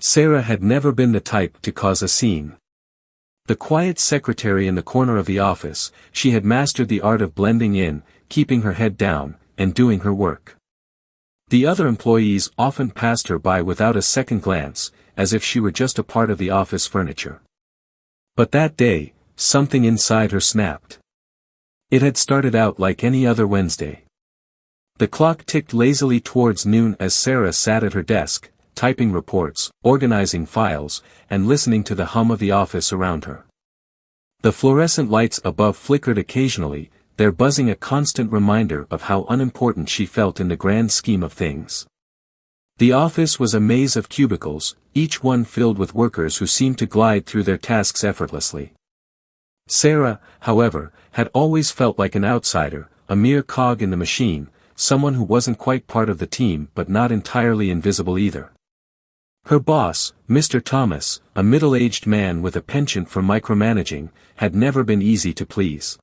Sarah had never been the type to cause a scene. The quiet secretary in the corner of the office, she had mastered the art of blending in, keeping her head down, and doing her work. The other employees often passed her by without a second glance, as if she were just a part of the office furniture. But that day, something inside her snapped. It had started out like any other Wednesday. The clock ticked lazily towards noon as Sarah sat at her desk, typing reports, organizing files, and listening to the hum of the office around her. The fluorescent lights above flickered occasionally, their buzzing a constant reminder of how unimportant she felt in the grand scheme of things. The office was a maze of cubicles, each one filled with workers who seemed to glide through their tasks effortlessly. Sarah, however, had always felt like an outsider, a mere cog in the machine, someone who wasn't quite part of the team but not entirely invisible either. Her boss, Mr. Thomas, a middle-aged man with a penchant for micromanaging, had never been easy to please.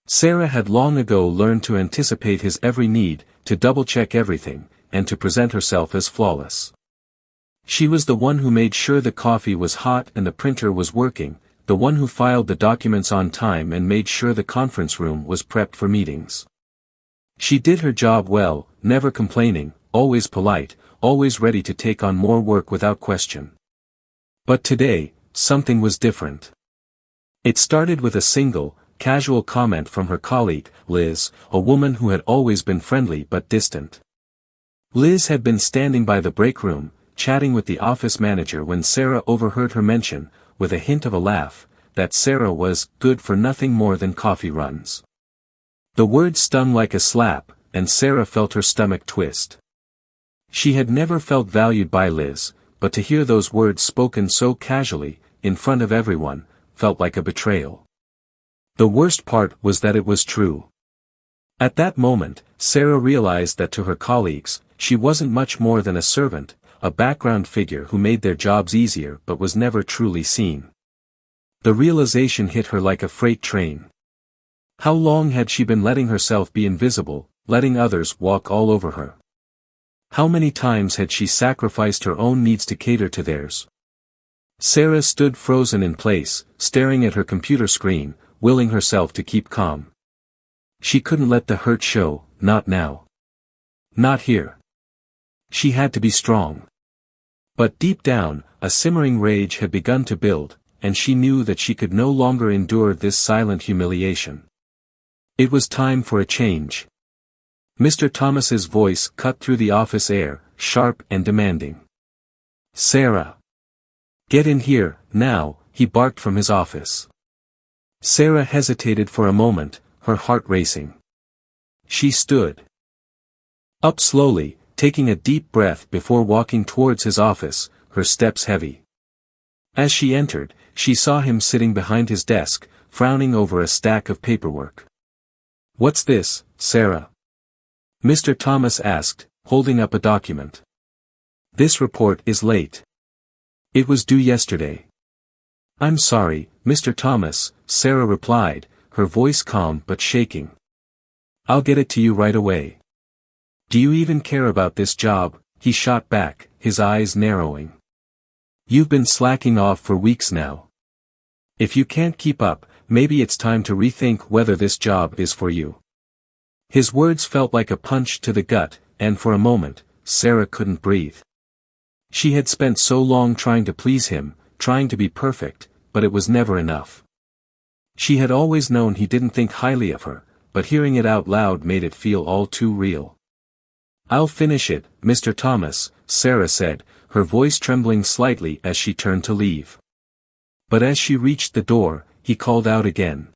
Sarah had long ago learned to anticipate his every need, to double-check everything, and to present herself as flawless. She was the one who made sure the coffee was hot and the printer was working, the one who filed the documents on time and made sure the conference room was prepped for meetings. She did her job well, never complaining, always polite, always ready to take on more work without question. But today, something was different. It started with a single, casual comment from her colleague, Liz, a woman who had always been friendly but distant. Liz had been standing by the break room, chatting with the office manager when Sarah overheard her mention, with a hint of a laugh, that Sarah was good for nothing more than coffee runs. The word stung like a slap, and Sarah felt her stomach twist. She had never felt valued by Liz, but to hear those words spoken so casually, in front of everyone, felt like a betrayal. The worst part was that it was true. At that moment, Sarah realized that to her colleagues, she wasn't much more than a servant, a background figure who made their jobs easier but was never truly seen. The realization hit her like a freight train. How long had she been letting herself be invisible, letting others walk all over her? How many times had she sacrificed her own needs to cater to theirs? Sarah stood frozen in place, staring at her computer screen, willing herself to keep calm. She couldn't let the hurt show, not now. Not here. She had to be strong. But deep down, a simmering rage had begun to build, and she knew that she could no longer endure this silent humiliation. It was time for a change. Mr. Thomas's voice cut through the office air, sharp and demanding. Sarah! Get in here, now, he barked from his office. Sarah hesitated for a moment, her heart racing. She stood up slowly, taking a deep breath before walking towards his office, her steps heavy. As she entered, she saw him sitting behind his desk, frowning over a stack of paperwork. What's this, Sarah? Mr. Thomas asked, holding up a document. This report is late. It was due yesterday. I'm sorry, Mr. Thomas, Sarah replied, her voice calm but shaking. I'll get it to you right away. Do you even care about this job? He shot back, his eyes narrowing. You've been slacking off for weeks now. If you can't keep up, maybe it's time to rethink whether this job is for you. His words felt like a punch to the gut, and for a moment, Sarah couldn't breathe. She had spent so long trying to please him, trying to be perfect, but it was never enough. She had always known he didn't think highly of her, but hearing it out loud made it feel all too real. I'll finish it, Mr. Thomas, Sarah said, her voice trembling slightly as she turned to leave. But as she reached the door, he called out again.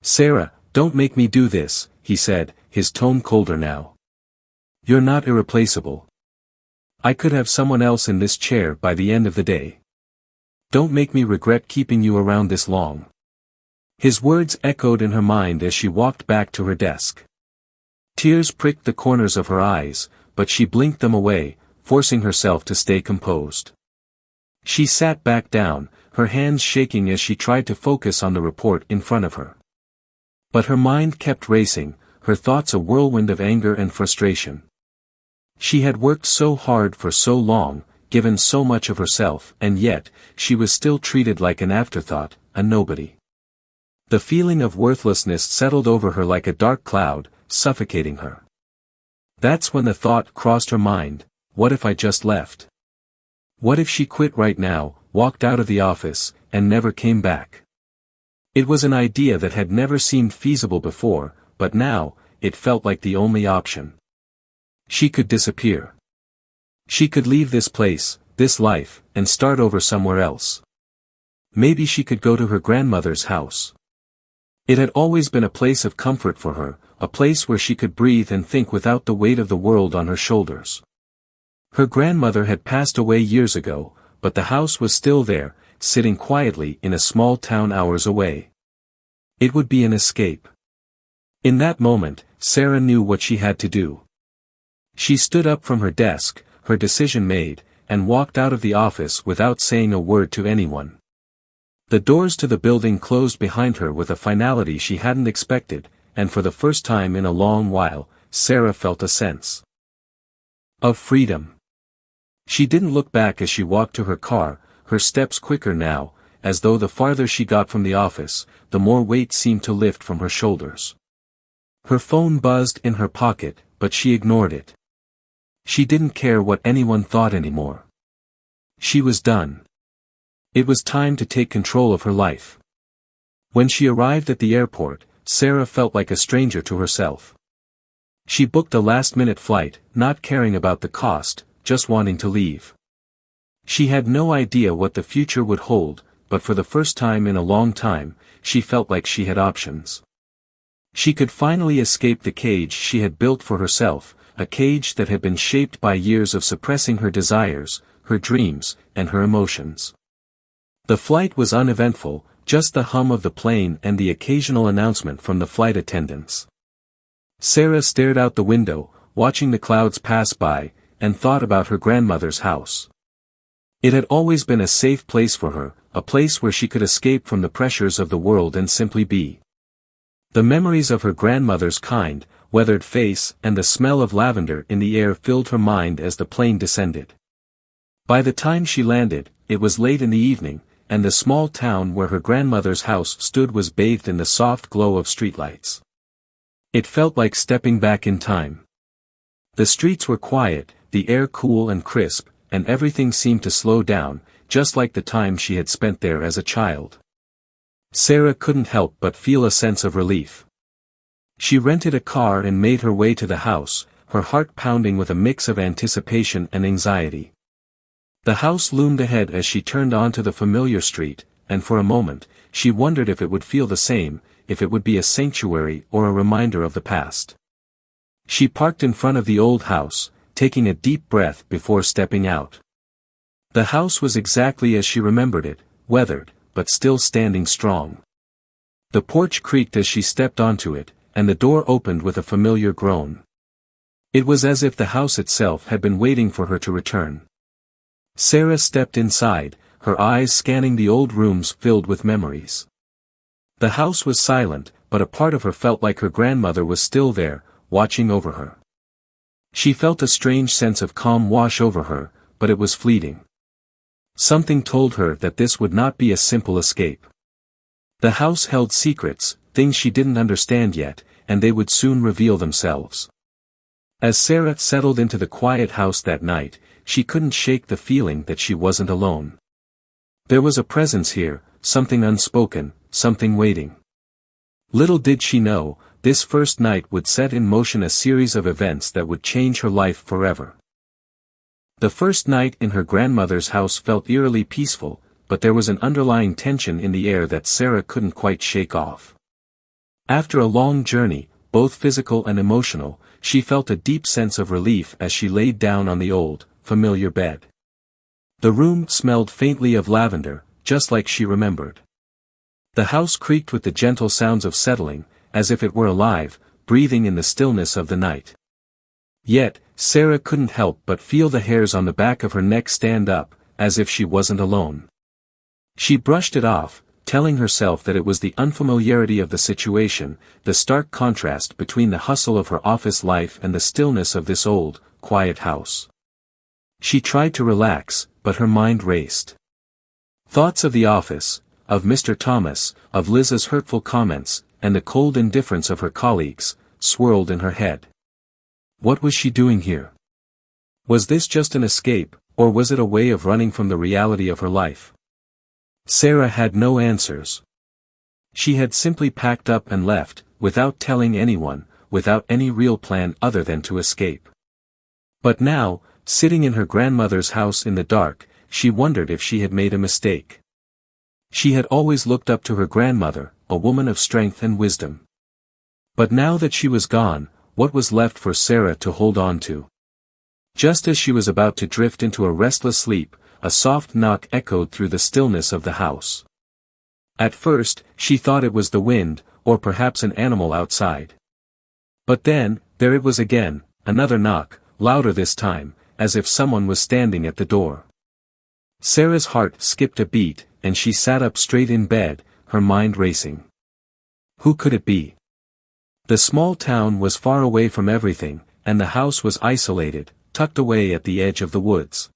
Sarah, don't make me do this, he said, his tone colder now. You're not irreplaceable. I could have someone else in this chair by the end of the day. Don't make me regret keeping you around this long. His words echoed in her mind as she walked back to her desk. Tears pricked the corners of her eyes, but she blinked them away, forcing herself to stay composed. She sat back down, her hands shaking as she tried to focus on the report in front of her. But her mind kept racing, her thoughts a whirlwind of anger and frustration. She had worked so hard for so long, given so much of herself, and yet, she was still treated like an afterthought, a nobody. The feeling of worthlessness settled over her like a dark cloud, suffocating her. That's when the thought crossed her mind, what if I just left? What if she quit right now, walked out of the office, and never came back? It was an idea that had never seemed feasible before, but now, it felt like the only option. She could disappear. She could leave this place, this life, and start over somewhere else. Maybe she could go to her grandmother's house. It had always been a place of comfort for her, a place where she could breathe and think without the weight of the world on her shoulders. Her grandmother had passed away years ago, but the house was still there, sitting quietly in a small town hours away. It would be an escape. In that moment, Sarah knew what she had to do. She stood up from her desk, her decision made, and walked out of the office without saying a word to anyone. The doors to the building closed behind her with a finality she hadn't expected, and for the first time in a long while, Sarah felt a sense of freedom. She didn't look back as she walked to her car, her steps quicker now, as though the farther she got from the office, the more weight seemed to lift from her shoulders. Her phone buzzed in her pocket, but she ignored it. She didn't care what anyone thought anymore. She was done. It was time to take control of her life. When she arrived at the airport, Sarah felt like a stranger to herself. She booked a last-minute flight, not caring about the cost, just wanting to leave. She had no idea what the future would hold, but for the first time in a long time, she felt like she had options. She could finally escape the cage she had built for herself, a cage that had been shaped by years of suppressing her desires, her dreams, and her emotions. The flight was uneventful, just the hum of the plane and the occasional announcement from the flight attendants. Sarah stared out the window, watching the clouds pass by, and thought about her grandmother's house. It had always been a safe place for her, a place where she could escape from the pressures of the world and simply be. The memories of her grandmother's kind, weathered face and the smell of lavender in the air filled her mind as the plane descended. By the time she landed, it was late in the evening, and the small town where her grandmother's house stood was bathed in the soft glow of streetlights. It felt like stepping back in time. The streets were quiet, the air cool and crisp, and everything seemed to slow down, just like the time she had spent there as a child. Sarah couldn't help but feel a sense of relief. She rented a car and made her way to the house, her heart pounding with a mix of anticipation and anxiety. The house loomed ahead as she turned onto the familiar street, and for a moment, she wondered if it would feel the same, if it would be a sanctuary or a reminder of the past. She parked in front of the old house, taking a deep breath before stepping out. The house was exactly as she remembered it, weathered, but still standing strong. The porch creaked as she stepped onto it, and the door opened with a familiar groan. It was as if the house itself had been waiting for her to return. Sarah stepped inside, her eyes scanning the old rooms filled with memories. The house was silent, but a part of her felt like her grandmother was still there, watching over her. She felt a strange sense of calm wash over her, but it was fleeting. Something told her that this would not be a simple escape. The house held secrets, things she didn't understand yet, and they would soon reveal themselves. As Sarah settled into the quiet house that night, she couldn't shake the feeling that she wasn't alone. There was a presence here, something unspoken, something waiting. Little did she know, this first night would set in motion a series of events that would change her life forever. The first night in her grandmother's house felt eerily peaceful, but there was an underlying tension in the air that Sarah couldn't quite shake off. After a long journey, both physical and emotional, she felt a deep sense of relief as she laid down on the old, familiar bed. The room smelled faintly of lavender, just like she remembered. The house creaked with the gentle sounds of settling, as if it were alive, breathing in the stillness of the night. Yet, Sarah couldn't help but feel the hairs on the back of her neck stand up, as if she wasn't alone. She brushed it off, telling herself that it was the unfamiliarity of the situation, the stark contrast between the hustle of her office life and the stillness of this old, quiet house. She tried to relax, but her mind raced. Thoughts of the office, of Mr. Thomas, of Liz's hurtful comments, and the cold indifference of her colleagues, swirled in her head. What was she doing here? Was this just an escape, or was it a way of running from the reality of her life? Sarah had no answers. She had simply packed up and left, without telling anyone, without any real plan other than to escape. But now, sitting in her grandmother's house in the dark, she wondered if she had made a mistake. She had always looked up to her grandmother, a woman of strength and wisdom. But now that she was gone, what was left for Sarah to hold on to? Just as she was about to drift into a restless sleep, a soft knock echoed through the stillness of the house. At first, she thought it was the wind, or perhaps an animal outside. But then, there it was again, another knock, louder this time, as if someone was standing at the door. Sarah's heart skipped a beat, and she sat up straight in bed, her mind racing. Who could it be? The small town was far away from everything, and the house was isolated, tucked away at the edge of the woods.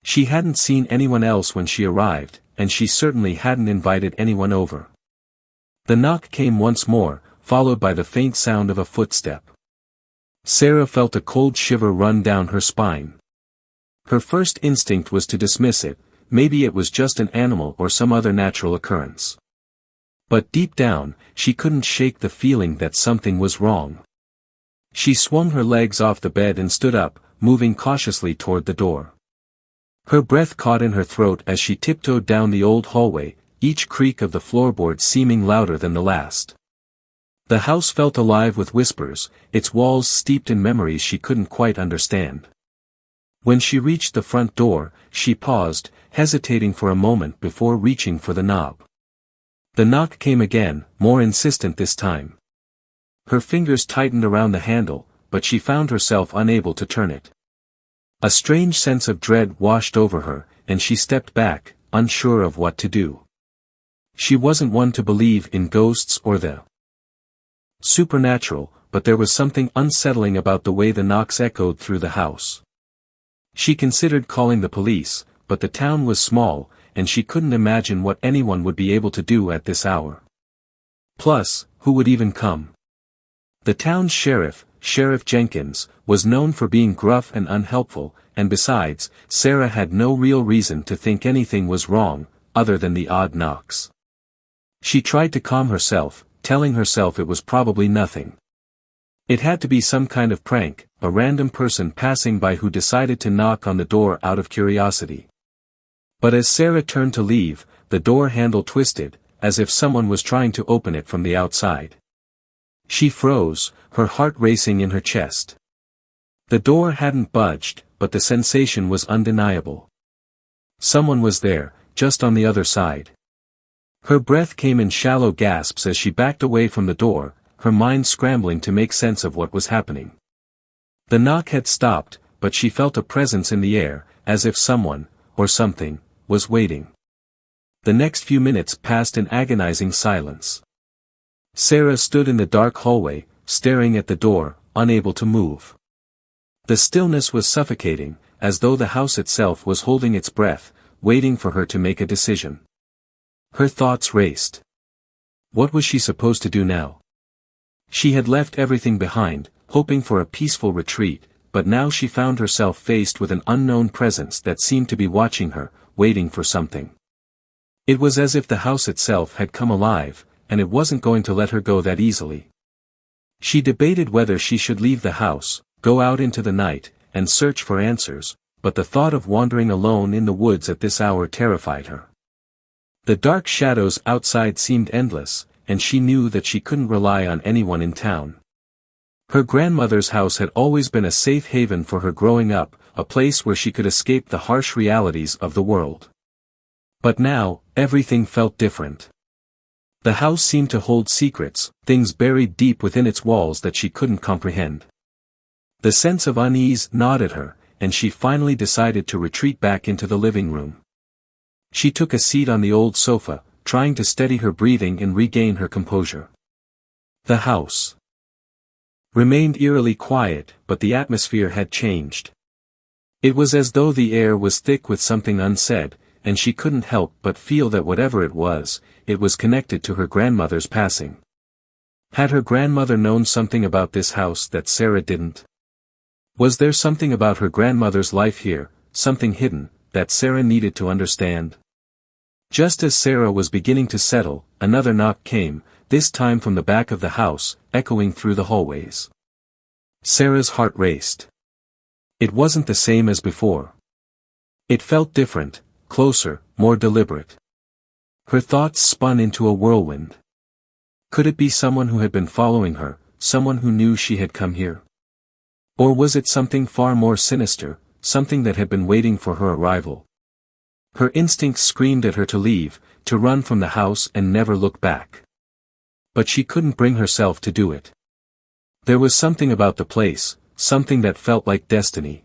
She hadn't seen anyone else when she arrived, and she certainly hadn't invited anyone over. The knock came once more, followed by the faint sound of a footstep. Sarah felt a cold shiver run down her spine. Her first instinct was to dismiss it, maybe it was just an animal or some other natural occurrence. But deep down, she couldn't shake the feeling that something was wrong. She swung her legs off the bed and stood up, moving cautiously toward the door. Her breath caught in her throat as she tiptoed down the old hallway, each creak of the floorboard seeming louder than the last. The house felt alive with whispers, its walls steeped in memories she couldn't quite understand. When she reached the front door, she paused, hesitating for a moment before reaching for the knob. The knock came again, more insistent this time. Her fingers tightened around the handle, but she found herself unable to turn it. A strange sense of dread washed over her, and she stepped back, unsure of what to do. She wasn't one to believe in ghosts or the supernatural, but there was something unsettling about the way the knocks echoed through the house. She considered calling the police, but the town was small, and she couldn't imagine what anyone would be able to do at this hour. Plus, who would even come? The town's sheriff, Sheriff Jenkins, was known for being gruff and unhelpful, and besides, Sarah had no real reason to think anything was wrong, other than the odd knocks. She tried to calm herself, telling herself it was probably nothing. It had to be some kind of prank, a random person passing by who decided to knock on the door out of curiosity. But as Sarah turned to leave, the door handle twisted, as if someone was trying to open it from the outside. She froze, her heart racing in her chest. The door hadn't budged, but the sensation was undeniable. Someone was there, just on the other side. Her breath came in shallow gasps as she backed away from the door, her mind scrambling to make sense of what was happening. The knock had stopped, but she felt a presence in the air, as if someone, or something, was waiting. The next few minutes passed in agonizing silence. Sarah stood in the dark hallway, staring at the door, unable to move. The stillness was suffocating, as though the house itself was holding its breath, waiting for her to make a decision. Her thoughts raced. What was she supposed to do now? She had left everything behind, hoping for a peaceful retreat, but now she found herself faced with an unknown presence that seemed to be watching her, waiting for something. It was as if the house itself had come alive, and it wasn't going to let her go that easily. She debated whether she should leave the house, go out into the night, and search for answers, but the thought of wandering alone in the woods at this hour terrified her. The dark shadows outside seemed endless, and she knew that she couldn't rely on anyone in town. Her grandmother's house had always been a safe haven for her growing up, a place where she could escape the harsh realities of the world. But now, everything felt different. The house seemed to hold secrets, things buried deep within its walls that she couldn't comprehend. The sense of unease gnawed at her, and she finally decided to retreat back into the living room. She took a seat on the old sofa, trying to steady her breathing and regain her composure. The house remained eerily quiet, but the atmosphere had changed. It was as though the air was thick with something unsaid, and she couldn't help but feel that whatever it was connected to her grandmother's passing. Had her grandmother known something about this house that Sarah didn't? Was there something about her grandmother's life here, something hidden, that Sarah needed to understand? Just as Sarah was beginning to settle, another knock came, this time from the back of the house, echoing through the hallways. Sarah's heart raced. It wasn't the same as before. It felt different, closer, more deliberate. Her thoughts spun into a whirlwind. Could it be someone who had been following her, someone who knew she had come here? Or was it something far more sinister, something that had been waiting for her arrival? Her instincts screamed at her to leave, to run from the house and never look back. But she couldn't bring herself to do it. There was something about the place, something that felt like destiny.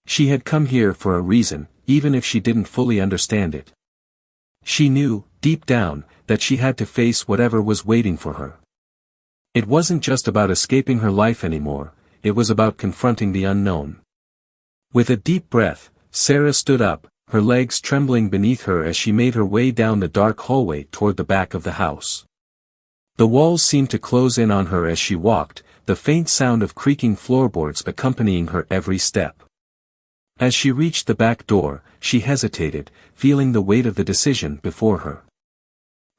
She had come here for a reason, even if she didn't fully understand it. She knew, deep down, that she had to face whatever was waiting for her. It wasn't just about escaping her life anymore, it was about confronting the unknown. With a deep breath, Sarah stood up, her legs trembling beneath her as she made her way down the dark hallway toward the back of the house. The walls seemed to close in on her as she walked, the faint sound of creaking floorboards accompanying her every step. As she reached the back door, she hesitated, feeling the weight of the decision before her.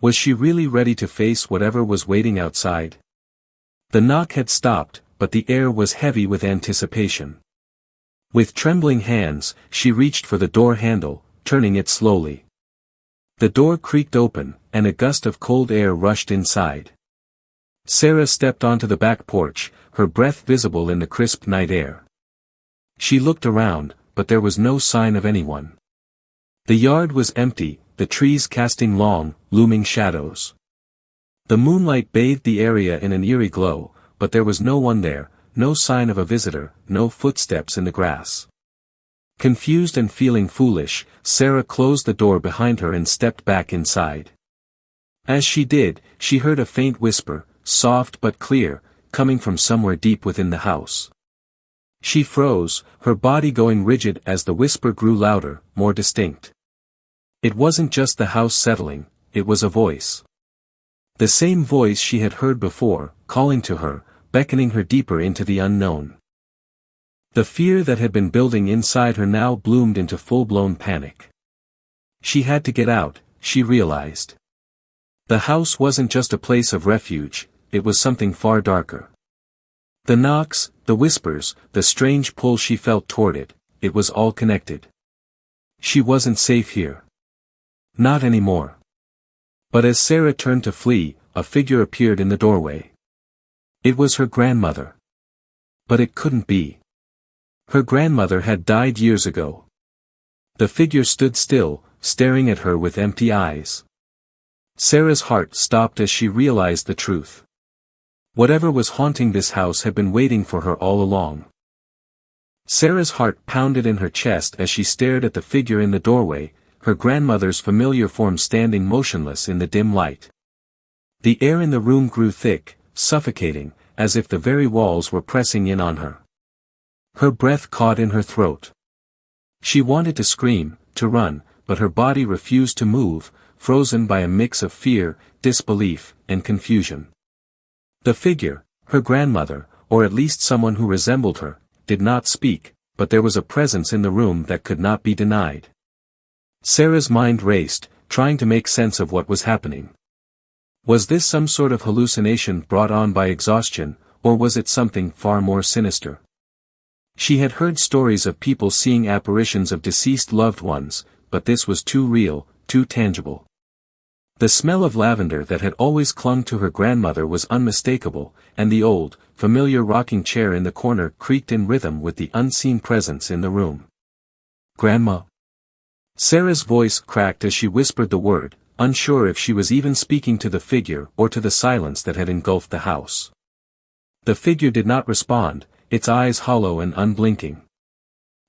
Was she really ready to face whatever was waiting outside? The knock had stopped, but the air was heavy with anticipation. With trembling hands, she reached for the door handle, turning it slowly. The door creaked open, and a gust of cold air rushed inside. Sarah stepped onto the back porch, her breath visible in the crisp night air. She looked around, but there was no sign of anyone. The yard was empty, the trees casting long, looming shadows. The moonlight bathed the area in an eerie glow, but there was no one there, no sign of a visitor, no footsteps in the grass. Confused and feeling foolish, Sarah closed the door behind her and stepped back inside. As she did, she heard a faint whisper, soft but clear, coming from somewhere deep within the house. She froze, her body going rigid as the whisper grew louder, more distinct. It wasn't just the house settling, it was a voice. The same voice she had heard before, calling to her, beckoning her deeper into the unknown. The fear that had been building inside her now bloomed into full-blown panic. She had to get out, she realized. The house wasn't just a place of refuge, it was something far darker. The knocks, the whispers, the strange pull she felt toward it, it was all connected. She wasn't safe here. Not anymore. But as Sarah turned to flee, a figure appeared in the doorway. It was her grandmother. But it couldn't be. Her grandmother had died years ago. The figure stood still, staring at her with empty eyes. Sarah's heart stopped as she realized the truth. Whatever was haunting this house had been waiting for her all along. Sarah's heart pounded in her chest as she stared at the figure in the doorway, her grandmother's familiar form standing motionless in the dim light. The air in the room grew thick, suffocating, as if the very walls were pressing in on her. Her breath caught in her throat. She wanted to scream, to run, but her body refused to move, frozen by a mix of fear, disbelief, and confusion. The figure, her grandmother, or at least someone who resembled her, did not speak, but there was a presence in the room that could not be denied. Sarah's mind raced, trying to make sense of what was happening. Was this some sort of hallucination brought on by exhaustion, or was it something far more sinister? She had heard stories of people seeing apparitions of deceased loved ones, but this was too real, too tangible. The smell of lavender that had always clung to her grandmother was unmistakable, and the old, familiar rocking chair in the corner creaked in rhythm with the unseen presence in the room. "Grandma." Sarah's voice cracked as she whispered the word, unsure if she was even speaking to the figure or to the silence that had engulfed the house. The figure did not respond, its eyes hollow and unblinking.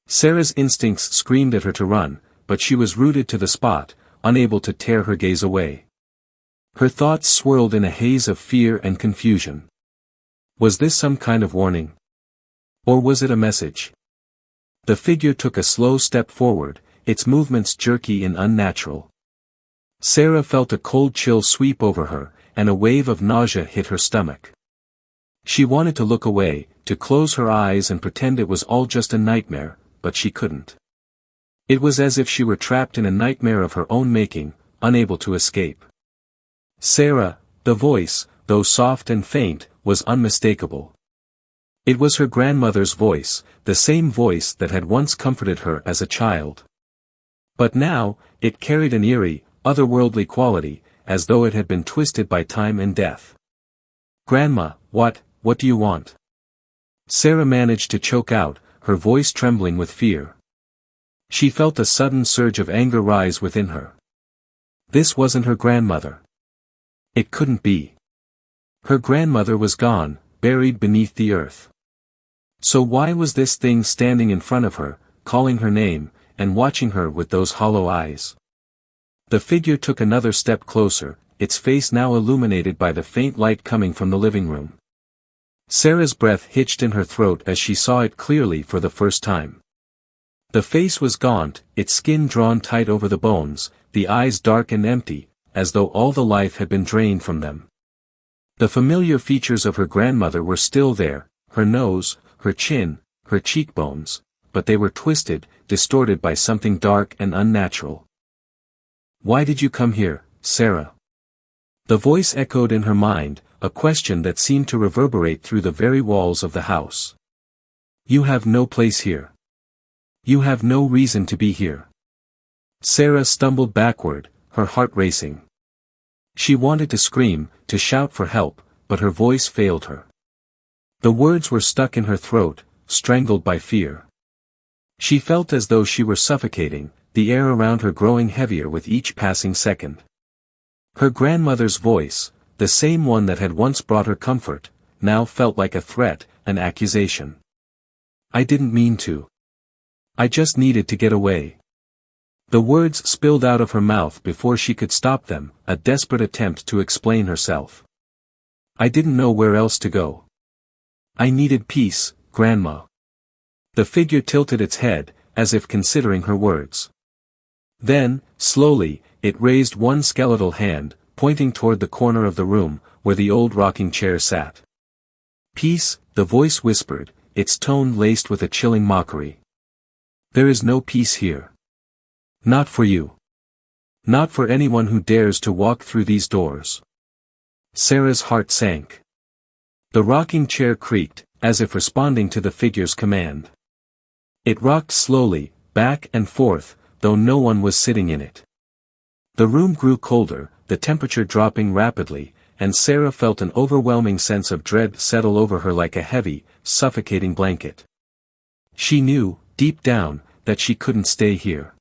Sarah's instincts screamed at her to run, but she was rooted to the spot, unable to tear her gaze away. Her thoughts swirled in a haze of fear and confusion. Was this some kind of warning? Or was it a message? The figure took a slow step forward, its movements jerky and unnatural. Sarah felt a cold chill sweep over her, and a wave of nausea hit her stomach. She wanted to look away, to close her eyes and pretend it was all just a nightmare, but she couldn't. It was as if she were trapped in a nightmare of her own making, unable to escape. Sarah, the voice, though soft and faint, was unmistakable. It was her grandmother's voice, the same voice that had once comforted her as a child. But now, it carried an eerie, otherworldly quality, as though it had been twisted by time and death. "Grandma, what do you want?" Sarah managed to choke out, her voice trembling with fear. She felt a sudden surge of anger rise within her. This wasn't her grandmother. It couldn't be. Her grandmother was gone, buried beneath the earth. So why was this thing standing in front of her, calling her name, and watching her with those hollow eyes? The figure took another step closer, its face now illuminated by the faint light coming from the living room. Sarah's breath hitched in her throat as she saw it clearly for the first time. The face was gaunt, its skin drawn tight over the bones, the eyes dark and empty, as though all the life had been drained from them. The familiar features of her grandmother were still there, her nose, her chin, her cheekbones, but they were twisted, distorted by something dark and unnatural. "Why did you come here, Sarah?" The voice echoed in her mind, a question that seemed to reverberate through the very walls of the house. "You have no place here. You have no reason to be here." Sarah stumbled backward, her heart racing. She wanted to scream, to shout for help, but her voice failed her. The words were stuck in her throat, strangled by fear. She felt as though she were suffocating, the air around her growing heavier with each passing second. Her grandmother's voice, the same one that had once brought her comfort, now felt like a threat, an accusation. "I didn't mean to. I just needed to get away." The words spilled out of her mouth before she could stop them, a desperate attempt to explain herself. "I didn't know where else to go. I needed peace, Grandma." The figure tilted its head, as if considering her words. Then, slowly, it raised one skeletal hand, pointing toward the corner of the room, where the old rocking chair sat. "Peace," the voice whispered, its tone laced with a chilling mockery. "There is no peace here. Not for you. Not for anyone who dares to walk through these doors." Sarah's heart sank. The rocking chair creaked, as if responding to the figure's command. It rocked slowly, back and forth, though no one was sitting in it. The room grew colder, the temperature dropping rapidly, and Sarah felt an overwhelming sense of dread settle over her like a heavy, suffocating blanket. She knew, deep down, that she couldn't stay here.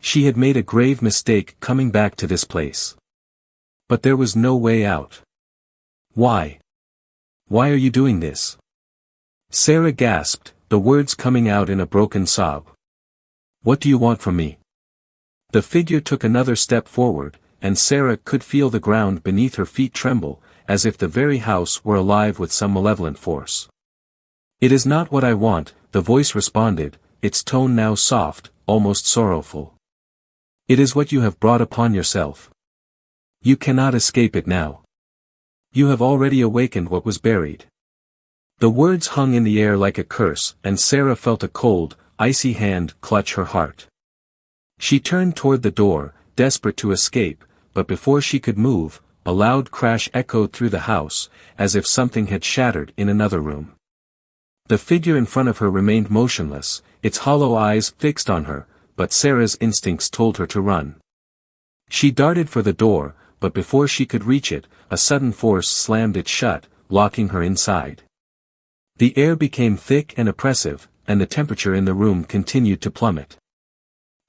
She had made a grave mistake coming back to this place. But there was no way out. "Why? Why are you doing this?" Sarah gasped, the words coming out in a broken sob. "What do you want from me?" The figure took another step forward, and Sarah could feel the ground beneath her feet tremble, as if the very house were alive with some malevolent force. "It is not what I want," the voice responded, its tone now soft, almost sorrowful. "It is what you have brought upon yourself. You cannot escape it now. You have already awakened what was buried." The words hung in the air like a curse, and Sarah felt a cold, icy hand clutch her heart. She turned toward the door, desperate to escape, but before she could move, a loud crash echoed through the house, as if something had shattered in another room. The figure in front of her remained motionless, its hollow eyes fixed on her, but Sarah's instincts told her to run. She darted for the door, but before she could reach it, a sudden force slammed it shut, locking her inside. The air became thick and oppressive, and the temperature in the room continued to plummet.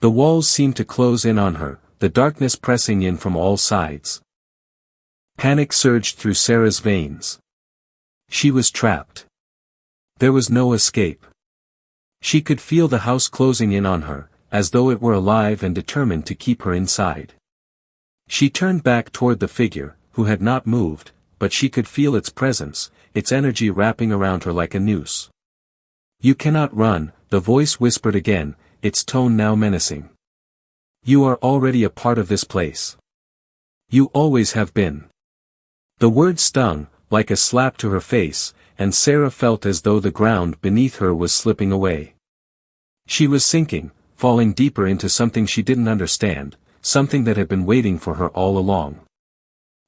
The walls seemed to close in on her, the darkness pressing in from all sides. Panic surged through Sarah's veins. She was trapped. There was no escape. She could feel the house closing in on her, as though it were alive and determined to keep her inside. She turned back toward the figure, who had not moved, but she could feel its presence, its energy wrapping around her like a noose. "You cannot run," the voice whispered again, its tone now menacing. You are already a part of this place. You always have been. The word stung, like a slap to her face, and Sarah felt as though the ground beneath her was slipping away. She was sinking, falling deeper into something she didn't understand, something that had been waiting for her all along.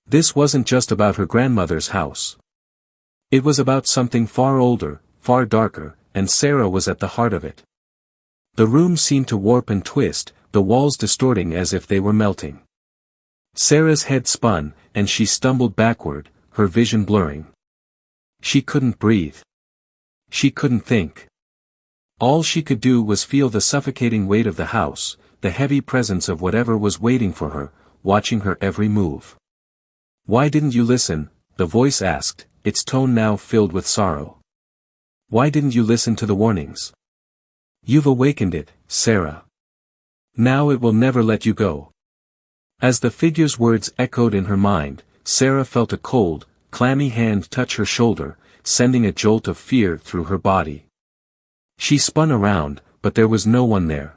This wasn't just about her grandmother's house. It was about something far older, far darker, and Sarah was at the heart of it. The room seemed to warp and twist, the walls distorting as if they were melting. Sarah's head spun, and she stumbled backward, her vision blurring. She couldn't breathe. She couldn't think. All she could do was feel the suffocating weight of the house, the heavy presence of whatever was waiting for her, watching her every move. Why didn't you listen? The voice asked, its tone now filled with sorrow. Why didn't you listen to the warnings? You've awakened it, Sarah. Now it will never let you go. As the figure's words echoed in her mind, Sarah felt a cold, clammy hand touch her shoulder, sending a jolt of fear through her body. She spun around, but there was no one there.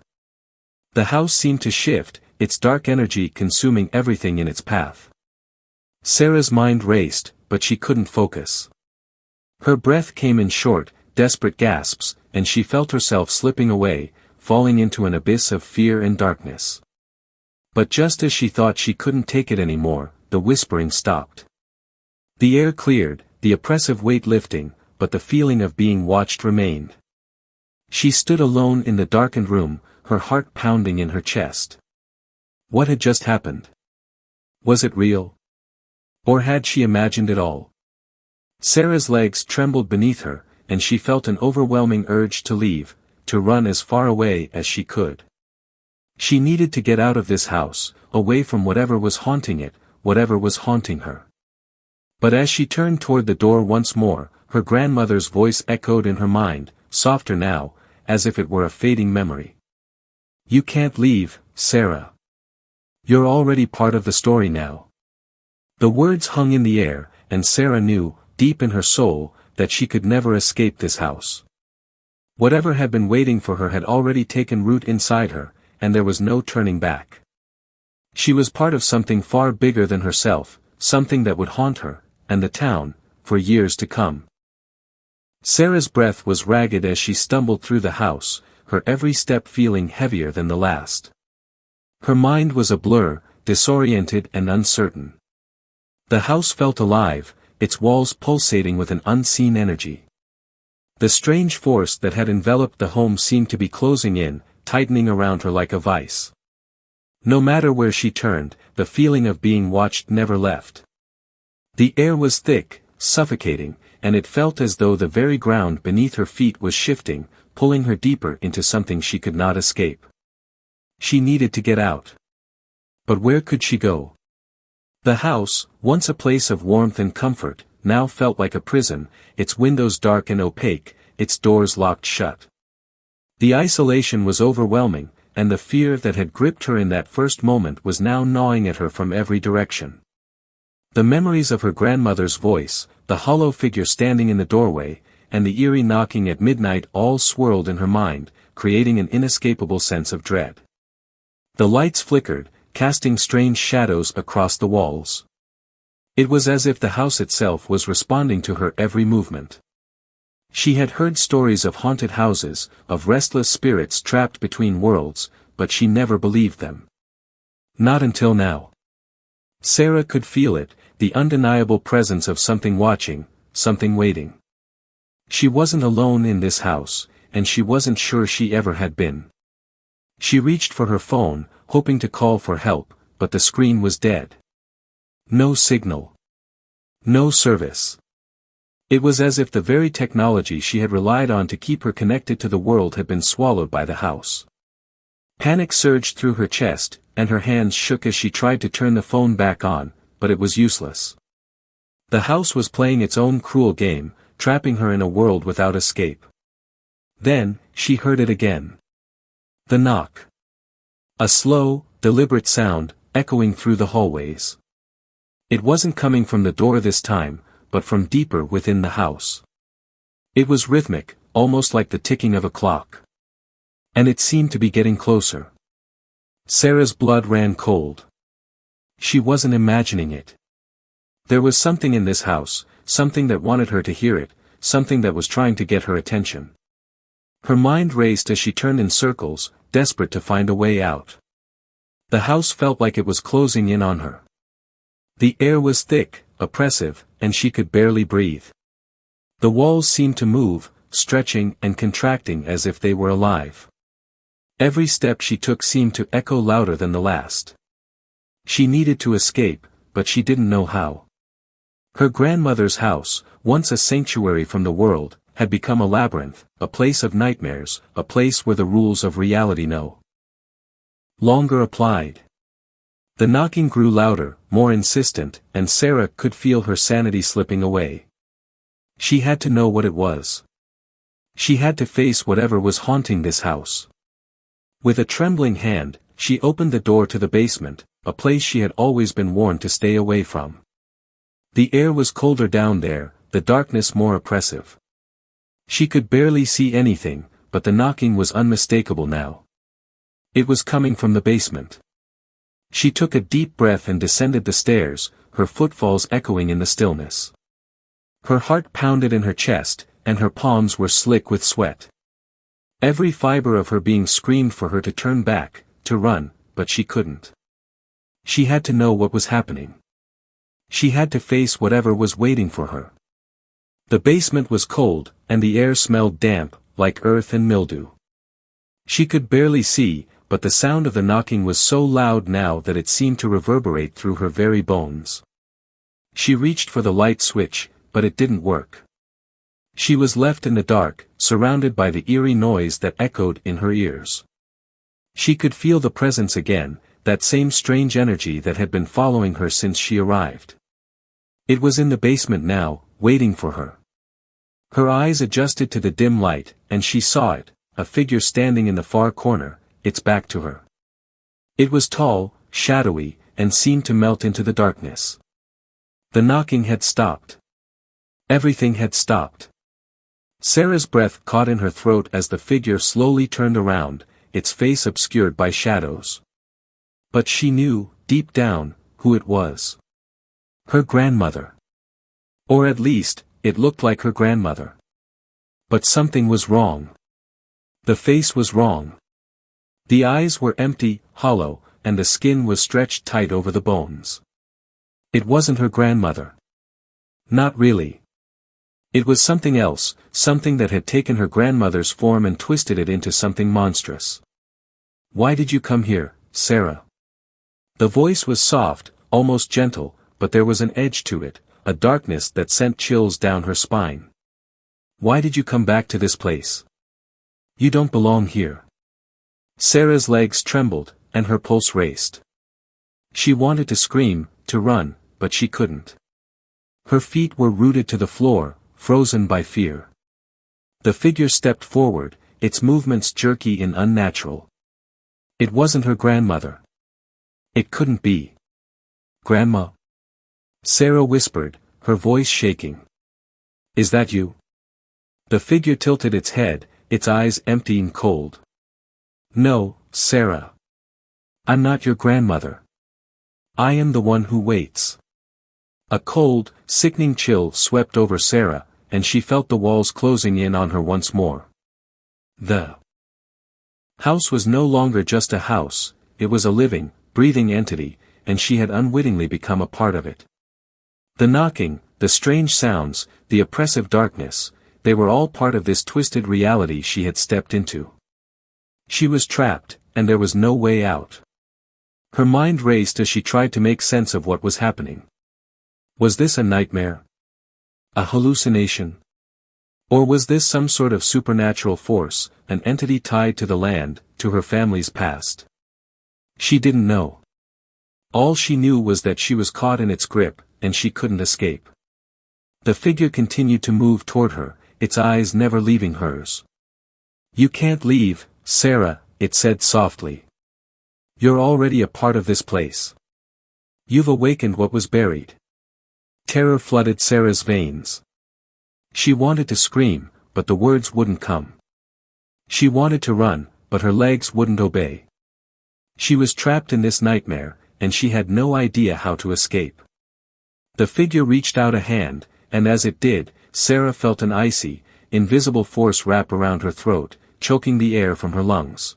The house seemed to shift, its dark energy consuming everything in its path. Sarah's mind raced, but she couldn't focus. Her breath came in short, desperate gasps, and she felt herself slipping away, falling into an abyss of fear and darkness. But just as she thought she couldn't take it anymore, the whispering stopped. The air cleared, the oppressive weight lifting, but the feeling of being watched remained. She stood alone in the darkened room, her heart pounding in her chest. What had just happened? Was it real? Or had she imagined it all? Sarah's legs trembled beneath her, and she felt an overwhelming urge to leave, to run as far away as she could. She needed to get out of this house, away from whatever was haunting it, whatever was haunting her. But as she turned toward the door once more, her grandmother's voice echoed in her mind, softer now, as if it were a fading memory. You can't leave, Sarah. You're already part of the story now. The words hung in the air, and Sarah knew, deep in her soul, that she could never escape this house. Whatever had been waiting for her had already taken root inside her, and there was no turning back. She was part of something far bigger than herself, something that would haunt her, and the town, for years to come. Sarah's breath was ragged as she stumbled through the house, her every step feeling heavier than the last. Her mind was a blur, disoriented and uncertain. The house felt alive, its walls pulsating with an unseen energy. The strange force that had enveloped the home seemed to be closing in, tightening around her like a vice. No matter where she turned, the feeling of being watched never left. The air was thick, suffocating, and it felt as though the very ground beneath her feet was shifting, pulling her deeper into something she could not escape. She needed to get out. But where could she go? The house, once a place of warmth and comfort, now felt like a prison, its windows dark and opaque, its doors locked shut. The isolation was overwhelming, and the fear that had gripped her in that first moment was now gnawing at her from every direction. The memories of her grandmother's voice, the hollow figure standing in the doorway, and the eerie knocking at midnight all swirled in her mind, creating an inescapable sense of dread. The lights flickered, casting strange shadows across the walls. It was as if the house itself was responding to her every movement. She had heard stories of haunted houses, of restless spirits trapped between worlds, but she never believed them. Not until now. Sarah could feel it, the undeniable presence of something watching, something waiting. She wasn't alone in this house, and she wasn't sure she ever had been. She reached for her phone, hoping to call for help, but the screen was dead. No signal. No service. It was as if the very technology she had relied on to keep her connected to the world had been swallowed by the house. Panic surged through her chest, and her hands shook as she tried to turn the phone back on, but it was useless. The house was playing its own cruel game, trapping her in a world without escape. Then, she heard it again. The knock. A slow, deliberate sound, echoing through the hallways. It wasn't coming from the door this time, but from deeper within the house. It was rhythmic, almost like the ticking of a clock. And it seemed to be getting closer. Sarah's blood ran cold. She wasn't imagining it. There was something in this house, something that wanted her to hear it, something that was trying to get her attention. Her mind raced as she turned in circles, desperate to find a way out. The house felt like it was closing in on her. The air was thick, oppressive, and she could barely breathe. The walls seemed to move, stretching and contracting as if they were alive. Every step she took seemed to echo louder than the last. She needed to escape, but she didn't know how. Her grandmother's house, once a sanctuary from the world, had become a labyrinth, a place of nightmares, a place where the rules of reality no longer applied. The knocking grew louder, more insistent, and Sarah could feel her sanity slipping away. She had to know what it was. She had to face whatever was haunting this house. With a trembling hand, she opened the door to the basement, a place she had always been warned to stay away from. The air was colder down there, the darkness more oppressive. She could barely see anything, but the knocking was unmistakable now. It was coming from the basement. She took a deep breath and descended the stairs, her footfalls echoing in the stillness. Her heart pounded in her chest, and her palms were slick with sweat. Every fiber of her being screamed for her to turn back, to run, but she couldn't. She had to know what was happening. She had to face whatever was waiting for her. The basement was cold, and the air smelled damp, like earth and mildew. She could barely see, but the sound of the knocking was so loud now that it seemed to reverberate through her very bones. She reached for the light switch, but it didn't work. She was left in the dark, surrounded by the eerie noise that echoed in her ears. She could feel the presence again, that same strange energy that had been following her since she arrived. It was in the basement now, waiting for her. Her eyes adjusted to the dim light, and she saw it, a figure standing in the far corner, its back to her. It was tall, shadowy, and seemed to melt into the darkness. The knocking had stopped. Everything had stopped. Sarah's breath caught in her throat as the figure slowly turned around, its face obscured by shadows. But she knew, deep down, who it was. Her grandmother. Or at least, it looked like her grandmother. But something was wrong. The face was wrong. The eyes were empty, hollow, and the skin was stretched tight over the bones. It wasn't her grandmother. Not really. It was something else, something that had taken her grandmother's form and twisted it into something monstrous. "Why did you come here, Sarah?" The voice was soft, almost gentle, but there was an edge to it, a darkness that sent chills down her spine. "Why did you come back to this place? You don't belong here." Sarah's legs trembled, and her pulse raced. She wanted to scream, to run, but she couldn't. Her feet were rooted to the floor, frozen by fear. The figure stepped forward, its movements jerky and unnatural. It wasn't her grandmother. It couldn't be. "Grandma?" Sarah whispered, her voice shaking. "Is that you?" The figure tilted its head, its eyes empty and cold. "No, Sarah. I'm not your grandmother. I am the one who waits." A cold, sickening chill swept over Sarah, and she felt the walls closing in on her once more. The house was no longer just a house, it was a living, breathing entity, and she had unwittingly become a part of it. The knocking, the strange sounds, the oppressive darkness, they were all part of this twisted reality she had stepped into. She was trapped, and there was no way out. Her mind raced as she tried to make sense of what was happening. Was this a nightmare? A hallucination? Or was this some sort of supernatural force, an entity tied to the land, to her family's past? She didn't know. All she knew was that she was caught in its grip, and she couldn't escape. The figure continued to move toward her, its eyes never leaving hers. "You can't leave, Sarah," it said softly. "You're already a part of this place. You've awakened what was buried." Terror flooded Sarah's veins. She wanted to scream, but the words wouldn't come. She wanted to run, but her legs wouldn't obey. She was trapped in this nightmare, and she had no idea how to escape. The figure reached out a hand, and as it did, Sarah felt an icy, invisible force wrap around her throat, choking the air from her lungs.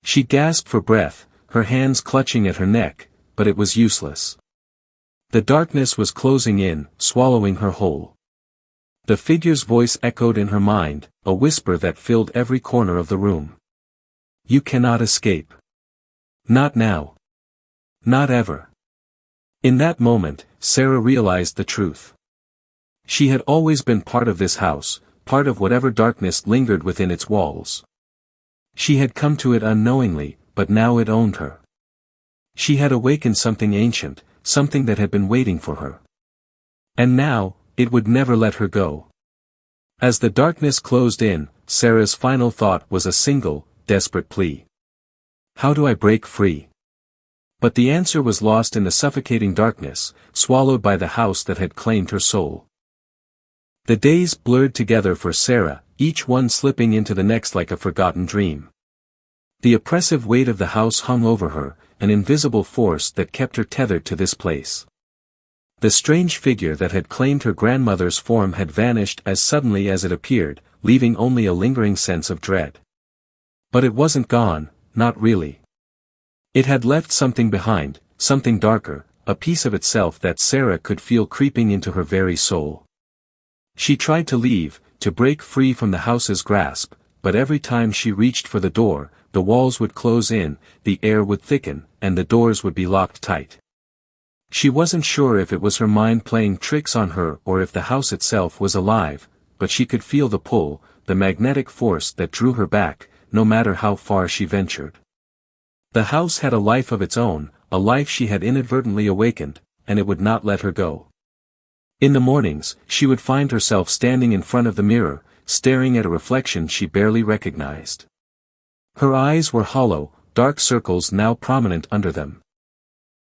She gasped for breath, her hands clutching at her neck, but it was useless. The darkness was closing in, swallowing her whole. The figure's voice echoed in her mind, a whisper that filled every corner of the room. You cannot escape. Not now. Not ever. In that moment, Sarah realized the truth. She had always been part of this house, part of whatever darkness lingered within its walls. She had come to it unknowingly, but now it owned her. She had awakened something ancient, something that had been waiting for her. And now, it would never let her go. As the darkness closed in, Sarah's final thought was a single, desperate plea. How do I break free? But the answer was lost in the suffocating darkness, swallowed by the house that had claimed her soul. The days blurred together for Sarah, each one slipping into the next like a forgotten dream. The oppressive weight of the house hung over her, an invisible force that kept her tethered to this place. The strange figure that had claimed her grandmother's form had vanished as suddenly as it appeared, leaving only a lingering sense of dread. But it wasn't gone, not really. It had left something behind, something darker, a piece of itself that Sarah could feel creeping into her very soul. She tried to leave, to break free from the house's grasp, but every time she reached for the door, the walls would close in, the air would thicken, and the doors would be locked tight. She wasn't sure if it was her mind playing tricks on her or if the house itself was alive, but she could feel the pull, the magnetic force that drew her back, no matter how far she ventured. The house had a life of its own, a life she had inadvertently awakened, and it would not let her go. In the mornings, she would find herself standing in front of the mirror, staring at a reflection she barely recognized. Her eyes were hollow, dark circles now prominent under them.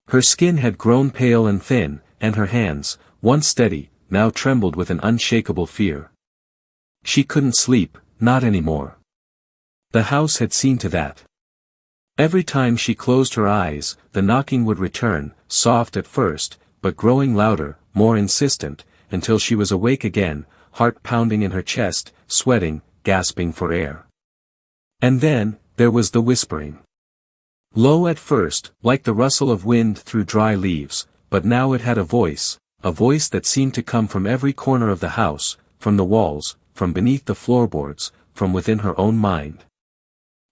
Her skin had grown pale and thin, and her hands, once steady, now trembled with an unshakable fear. She couldn't sleep, not anymore. The house had seen to that. Every time she closed her eyes, the knocking would return, soft at first, but growing louder, more insistent, until she was awake again, heart pounding in her chest, sweating, gasping for air. And then, there was the whispering. Low at first, like the rustle of wind through dry leaves, but now it had a voice that seemed to come from every corner of the house, from the walls, from beneath the floorboards, from within her own mind.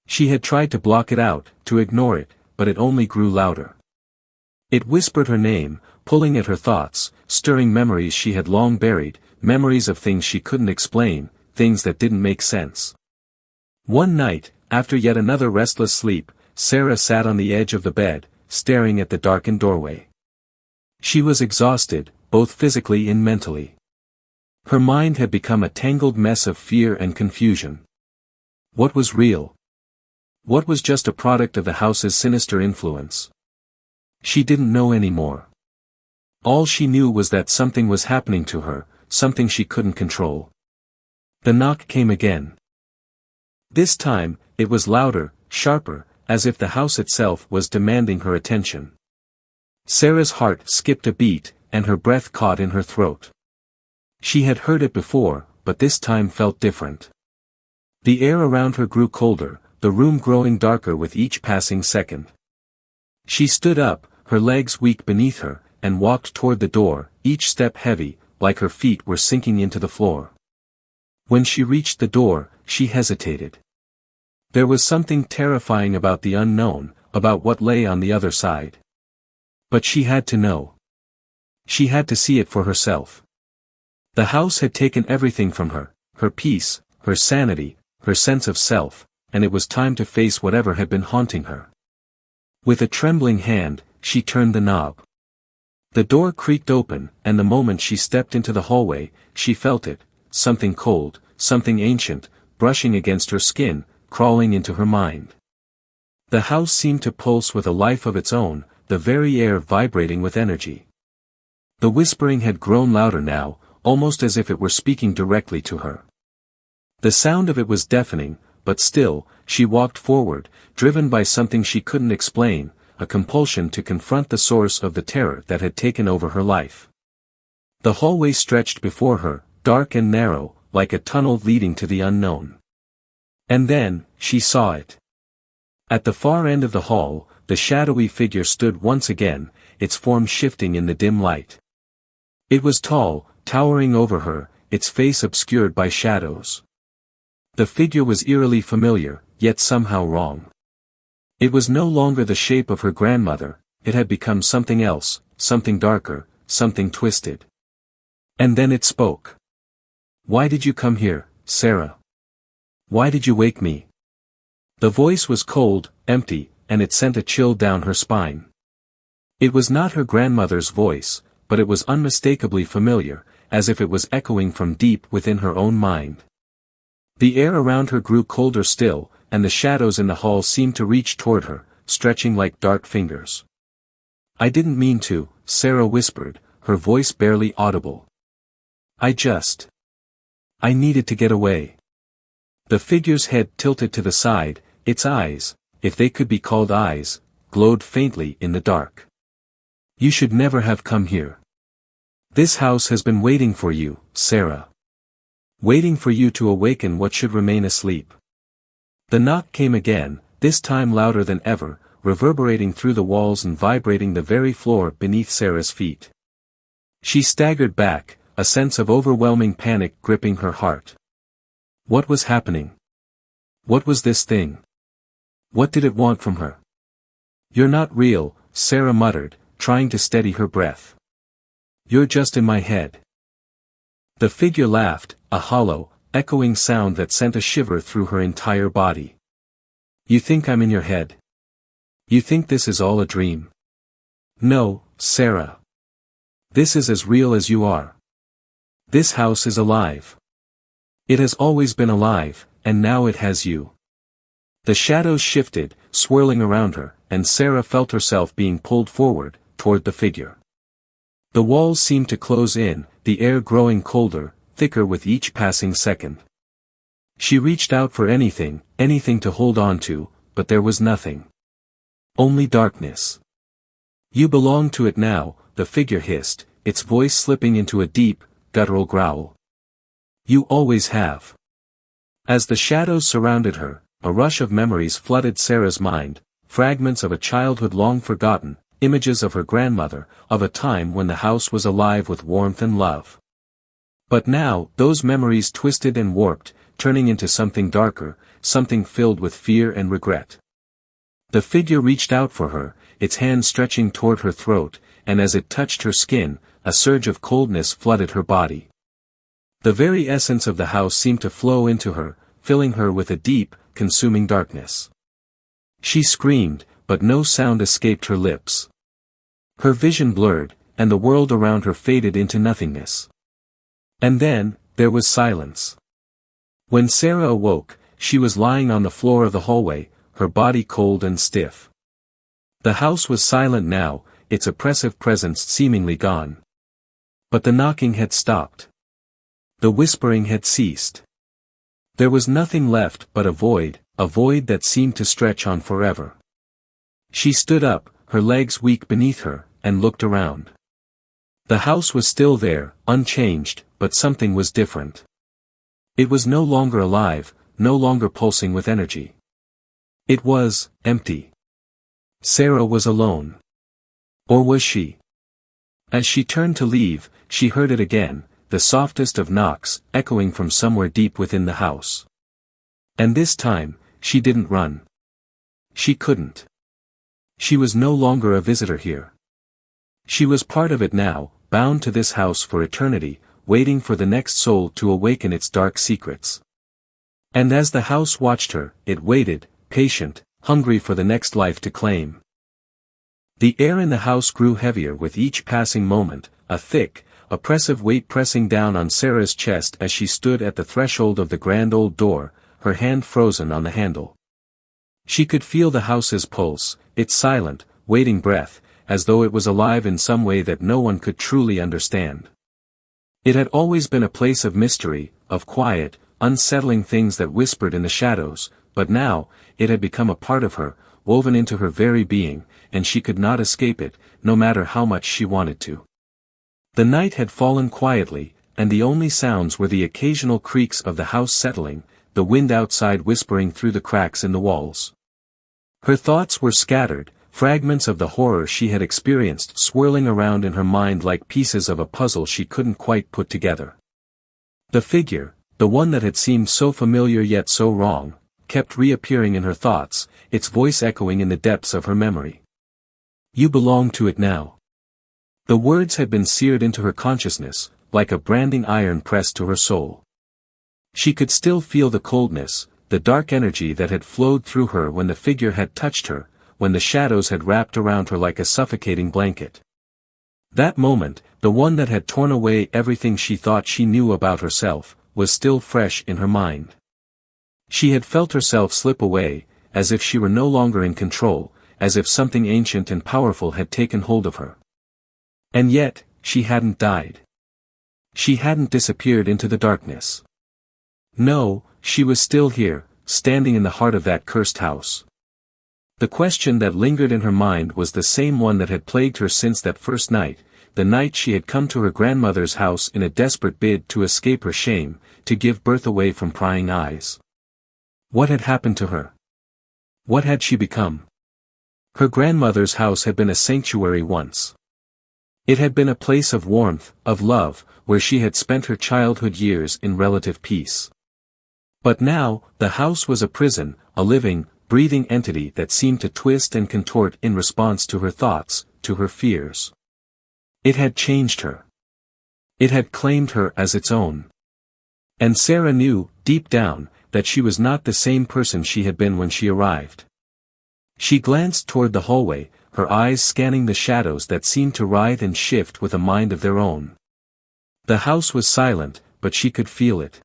She had tried to block it out, to ignore it, but it only grew louder. It whispered her name, pulling at her thoughts, stirring memories she had long buried, memories of things she couldn't explain, things that didn't make sense. One night, after yet another restless sleep, Sarah sat on the edge of the bed, staring at the darkened doorway. She was exhausted, both physically and mentally. Her mind had become a tangled mess of fear and confusion. What was real? What was just a product of the house's sinister influence? She didn't know anymore. All she knew was that something was happening to her, something she couldn't control. The knock came again. This time, it was louder, sharper, as if the house itself was demanding her attention. Sarah's heart skipped a beat, and her breath caught in her throat. She had heard it before, but this time felt different. The air around her grew colder, the room growing darker with each passing second. She stood up, her legs weak beneath her, and walked toward the door, each step heavy, like her feet were sinking into the floor. When she reached the door, she hesitated. There was something terrifying about the unknown, about what lay on the other side. But she had to know. She had to see it for herself. The house had taken everything from her, her peace, her sanity, her sense of self, and it was time to face whatever had been haunting her. With a trembling hand, she turned the knob. The door creaked open, and the moment she stepped into the hallway, she felt it, something cold, something ancient, brushing against her skin, crawling into her mind. The house seemed to pulse with a life of its own, the very air vibrating with energy. The whispering had grown louder now, almost as if it were speaking directly to her. The sound of it was deafening, but still, she walked forward, driven by something she couldn't explain, a compulsion to confront the source of the terror that had taken over her life. The hallway stretched before her, dark and narrow, like a tunnel leading to the unknown. And then, she saw it. At the far end of the hall, the shadowy figure stood once again, its form shifting in the dim light. It was tall, towering over her, its face obscured by shadows. The figure was eerily familiar, yet somehow wrong. It was no longer the shape of her grandmother, it had become something else, something darker, something twisted. And then it spoke. "Why did you come here, Sarah? Why did you wake me?" The voice was cold, empty, and it sent a chill down her spine. It was not her grandmother's voice, but it was unmistakably familiar, as if it was echoing from deep within her own mind. The air around her grew colder still, and the shadows in the hall seemed to reach toward her, stretching like dark fingers. "I didn't mean to," Sarah whispered, her voice barely audible. I needed to get away." The figure's head tilted to the side, its eyes, if they could be called eyes, glowed faintly in the dark. "You should never have come here. This house has been waiting for you, Sarah. Waiting for you to awaken what should remain asleep." The knock came again, this time louder than ever, reverberating through the walls and vibrating the very floor beneath Sarah's feet. She staggered back, a sense of overwhelming panic gripping her heart. What was happening? What was this thing? What did it want from her? "You're not real," Sarah muttered, trying to steady her breath. "You're just in my head." The figure laughed, a hollow, echoing sound that sent a shiver through her entire body. "You think I'm in your head? You think this is all a dream? No, Sarah. This is as real as you are. This house is alive. It has always been alive, and now it has you." The shadows shifted, swirling around her, and Sarah felt herself being pulled forward, toward the figure. The walls seemed to close in, the air growing colder, thicker with each passing second. She reached out for anything to hold on to, but there was nothing. Only darkness. "You belong to it now," the figure hissed, its voice slipping into a deep, guttural growl. "You always have." As the shadows surrounded her, a rush of memories flooded Sarah's mind, fragments of a childhood long forgotten, images of her grandmother, of a time when the house was alive with warmth and love. But now, those memories twisted and warped, turning into something darker, something filled with fear and regret. The figure reached out for her, its hand stretching toward her throat, and as it touched her skin, a surge of coldness flooded her body. The very essence of the house seemed to flow into her, filling her with a deep, consuming darkness. She screamed, but no sound escaped her lips. Her vision blurred, and the world around her faded into nothingness. And then, there was silence. When Sarah awoke, she was lying on the floor of the hallway, her body cold and stiff. The house was silent now, its oppressive presence seemingly gone. But the knocking had stopped. The whispering had ceased. There was nothing left but a void that seemed to stretch on forever. She stood up, her legs weak beneath her, and looked around. The house was still there, unchanged, but something was different. It was no longer alive, no longer pulsing with energy. It was empty. Sarah was alone. Or was she? As she turned to leave, she heard it again, the softest of knocks, echoing from somewhere deep within the house. And this time, she didn't run. She couldn't. She was no longer a visitor here. She was part of it now, bound to this house for eternity, waiting for the next soul to awaken its dark secrets. And as the house watched her, it waited, patient, hungry for the next life to claim. The air in the house grew heavier with each passing moment, a thick, oppressive weight pressing down on Sarah's chest as she stood at the threshold of the grand old door, her hand frozen on the handle. She could feel the house's pulse, its silent, waiting breath, as though it was alive in some way that no one could truly understand. It had always been a place of mystery, of quiet, unsettling things that whispered in the shadows, but now, it had become a part of her, woven into her very being, and she could not escape it, no matter how much she wanted to. The night had fallen quietly, and the only sounds were the occasional creaks of the house settling, the wind outside whispering through the cracks in the walls. Her thoughts were scattered, fragments of the horror she had experienced swirling around in her mind like pieces of a puzzle she couldn't quite put together. The figure, the one that had seemed so familiar yet so wrong, kept reappearing in her thoughts, its voice echoing in the depths of her memory. "You belong to it now." The words had been seared into her consciousness, like a branding iron pressed to her soul. She could still feel the coldness, the dark energy that had flowed through her when the figure had touched her, when the shadows had wrapped around her like a suffocating blanket. That moment, the one that had torn away everything she thought she knew about herself, was still fresh in her mind. She had felt herself slip away, as if she were no longer in control, as if something ancient and powerful had taken hold of her. And yet, she hadn't died. She hadn't disappeared into the darkness. No, she was still here, standing in the heart of that cursed house. The question that lingered in her mind was the same one that had plagued her since that first night, the night she had come to her grandmother's house in a desperate bid to escape her shame, to give birth away from prying eyes. What had happened to her? What had she become? Her grandmother's house had been a sanctuary once. It had been a place of warmth, of love, where she had spent her childhood years in relative peace. But now, the house was a prison, a living, breathing entity that seemed to twist and contort in response to her thoughts, to her fears. It had changed her. It had claimed her as its own. And Sarah knew, deep down, that she was not the same person she had been when she arrived. She glanced toward the hallway, her eyes scanning the shadows that seemed to writhe and shift with a mind of their own. The house was silent, but she could feel it.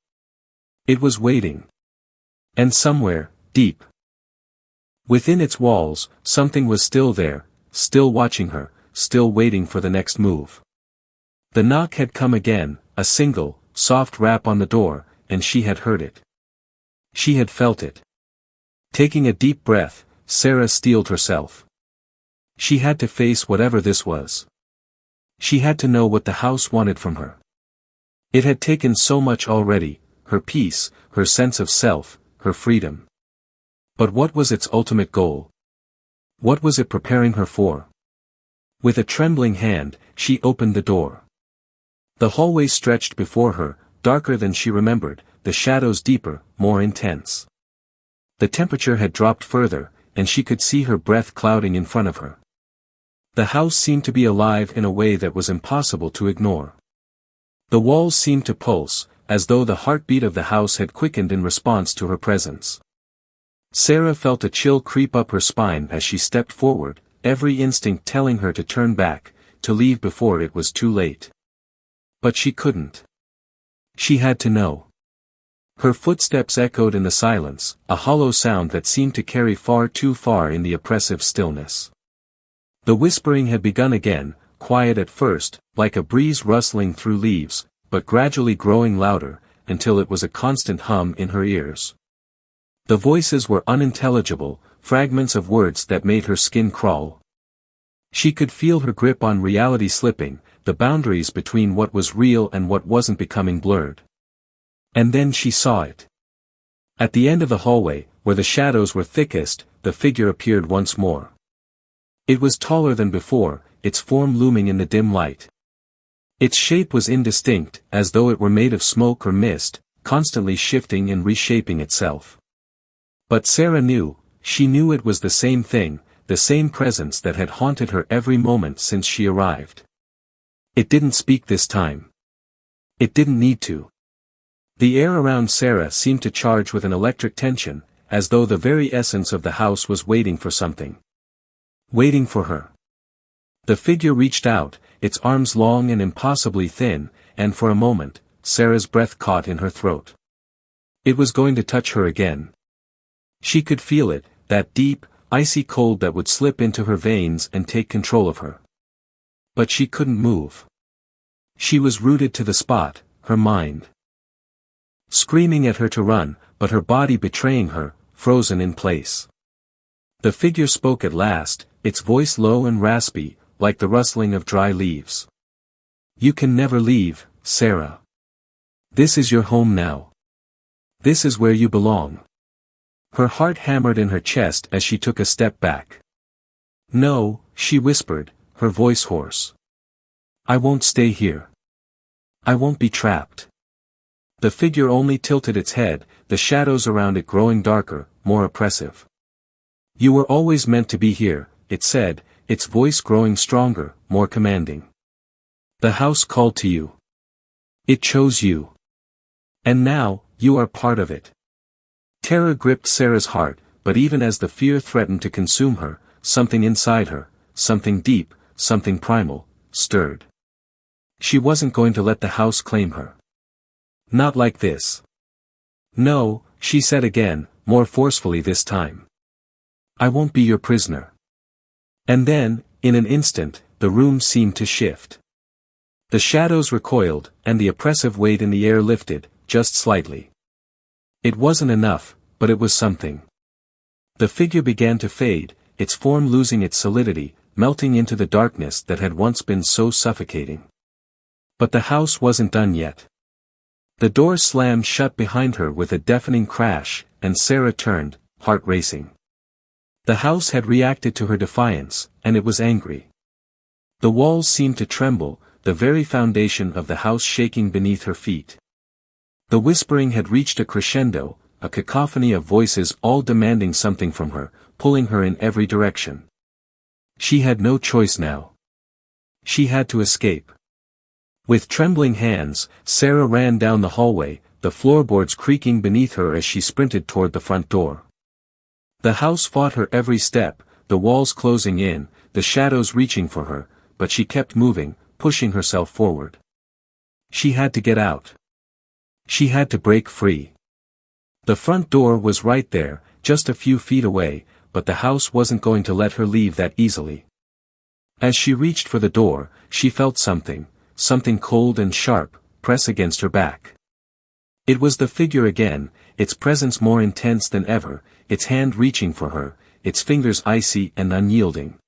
It was waiting. And somewhere, deep within its walls, something was still there, still watching her, still waiting for the next move. The knock had come again, a single, soft rap on the door, and she had heard it. She had felt it. Taking a deep breath, Sarah steeled herself. She had to face whatever this was. She had to know what the house wanted from her. It had taken so much already, her peace, her sense of self, her freedom. But what was its ultimate goal? What was it preparing her for? With a trembling hand, she opened the door. The hallway stretched before her, darker than she remembered, the shadows deeper, more intense. The temperature had dropped further, and she could see her breath clouding in front of her. The house seemed to be alive in a way that was impossible to ignore. The walls seemed to pulse, as though the heartbeat of the house had quickened in response to her presence. Sarah felt a chill creep up her spine as she stepped forward, every instinct telling her to turn back, to leave before it was too late. But she couldn't. She had to know. Her footsteps echoed in the silence, a hollow sound that seemed to carry far too far in the oppressive stillness. The whispering had begun again, quiet at first, like a breeze rustling through leaves, but gradually growing louder, until it was a constant hum in her ears. The voices were unintelligible, fragments of words that made her skin crawl. She could feel her grip on reality slipping, the boundaries between what was real and what wasn't becoming blurred. And then she saw it. At the end of the hallway, where the shadows were thickest, the figure appeared once more. It was taller than before, its form looming in the dim light. Its shape was indistinct, as though it were made of smoke or mist, constantly shifting and reshaping itself. But Sarah knew, she knew it was the same thing, the same presence that had haunted her every moment since she arrived. It didn't speak this time. It didn't need to. The air around Sarah seemed to charge with an electric tension, as though the very essence of the house was waiting for something. Waiting for her. The figure reached out, its arms long and impossibly thin, and for a moment, Sarah's breath caught in her throat. It was going to touch her again. She could feel it, that deep, icy cold that would slip into her veins and take control of her. But she couldn't move. She was rooted to the spot, her mind screaming at her to run, but her body betraying her, frozen in place. The figure spoke at last, its voice low and raspy, like the rustling of dry leaves. "You can never leave, Sarah. This is your home now. This is where you belong." Her heart hammered in her chest as she took a step back. "No," she whispered, her voice hoarse. "I won't stay here. I won't be trapped." The figure only tilted its head, the shadows around it growing darker, more oppressive. "You were always meant to be here," it said, its voice growing stronger, more commanding. "The house called to you. It chose you. And now, you are part of it." Terror gripped Sarah's heart, but even as the fear threatened to consume her, something inside her, something deep, something primal, stirred. She wasn't going to let the house claim her. Not like this. "No," she said again, more forcefully this time. "I won't be your prisoner." And then, in an instant, the room seemed to shift. The shadows recoiled, and the oppressive weight in the air lifted, just slightly. It wasn't enough, but it was something. The figure began to fade, its form losing its solidity, melting into the darkness that had once been so suffocating. But the house wasn't done yet. The door slammed shut behind her with a deafening crash, and Sarah turned, heart racing. The house had reacted to her defiance, and it was angry. The walls seemed to tremble, the very foundation of the house shaking beneath her feet. The whispering had reached a crescendo, a cacophony of voices all demanding something from her, pulling her in every direction. She had no choice now. She had to escape. With trembling hands, Sarah ran down the hallway, the floorboards creaking beneath her as she sprinted toward the front door. The house fought her every step, the walls closing in, the shadows reaching for her, but she kept moving, pushing herself forward. She had to get out. She had to break free. The front door was right there, just a few feet away, but the house wasn't going to let her leave that easily. As she reached for the door, she felt something cold and sharp, press against her back. It was the figure again, its presence more intense than ever, its hand reaching for her, its fingers icy and unyielding.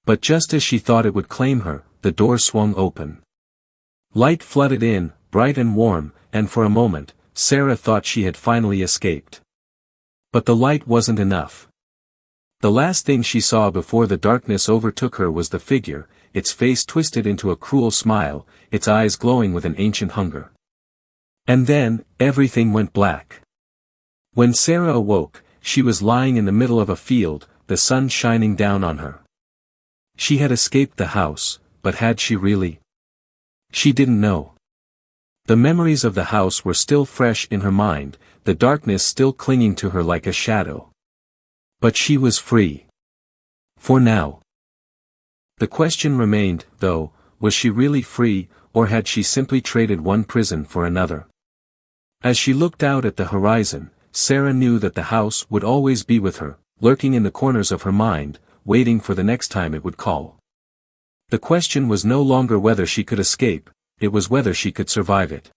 But just as she thought it would claim her, the door swung open. Light flooded in, bright and warm, and for a moment, Sarah thought she had finally escaped. But the light wasn't enough. The last thing she saw before the darkness overtook her was the figure, its face twisted into a cruel smile, its eyes glowing with an ancient hunger. And then, everything went black. When Sarah awoke, she was lying in the middle of a field, the sun shining down on her. She had escaped the house, but had she really? She didn't know. The memories of the house were still fresh in her mind, the darkness still clinging to her like a shadow. But she was free. For now. The question remained, though, was she really free, or had she simply traded one prison for another? As she looked out at the horizon, Sarah knew that the house would always be with her, lurking in the corners of her mind, waiting for the next time it would call. The question was no longer whether she could escape, it was whether she could survive it.